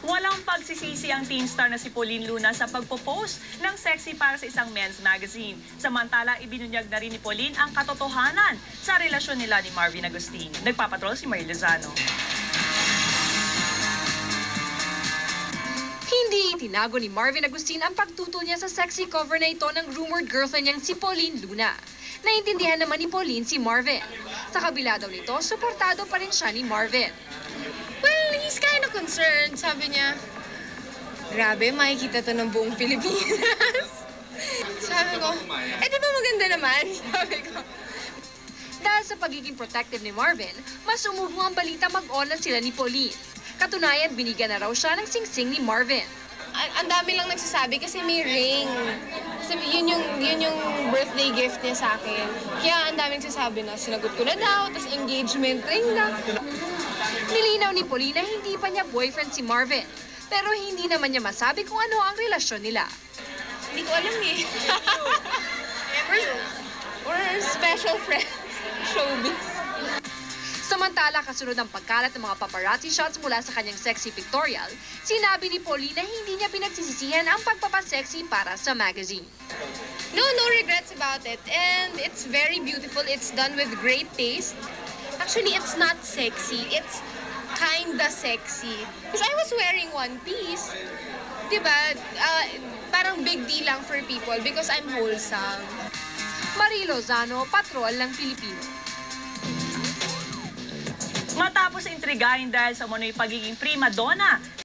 Walang pagsisisi ang teen star na si Pauline Luna sa pagpo-post ng sexy para sa isang men's magazine. Samantala, ibinunyag na rin ni Pauline ang katotohanan sa relasyon nila ni Marvin Agustin. Nagpapatrol si Marie Lozano. Hindi itinago ni Marvin Agustin ang pagtutol niya sa sexy cover na ito ng rumored girlfriend niyang si Pauline Luna. Naintindihan naman ni Pauline si Marvin. Sa kabila daw nito, suportado pa rin siya ni Marvin. Well, he's kind of concerned. Sabi niya, grabe, makikita to ng buong Pilipinas. Sabi ko, di ba maganda naman? Sabi ko. Dahil sa pagiging protective ni Marvin, mas umuho ang balita mag-on sila ni Pauline. Katunayan, binigyan na raw siya ng singsing ni Marvin. Ang dami lang nagsasabi kasi may ring. Kasi yun yung birthday gift niya sa akin. Kaya ang daming nagsasabi na sinagot ko na daw, tapos engagement ring na. Nilinaw ni Pauline na hindi pa niya boyfriend si Marvin. Pero hindi naman niya masabi kung ano ang relasyon nila. Hindi ko alam eh. We're special friends. Showbiz. Samantala, kasunod ang pagkalat ng mga paparazzi shots mula sa kanyang sexy pictorial, sinabi ni Pauline na hindi niya pinagsisisihan ang pagpapasexy para sa magazine. No regrets about it. And it's very beautiful. It's done with great taste. Actually, it's not sexy. It's kinda sexy. Because I was wearing one piece. Diba? Parang big deal lang for people because I'm wholesome. Marie Lozano, Patrol ng Pilipino. Matapos intrigahin dahil sa umano'y pagiging prima donna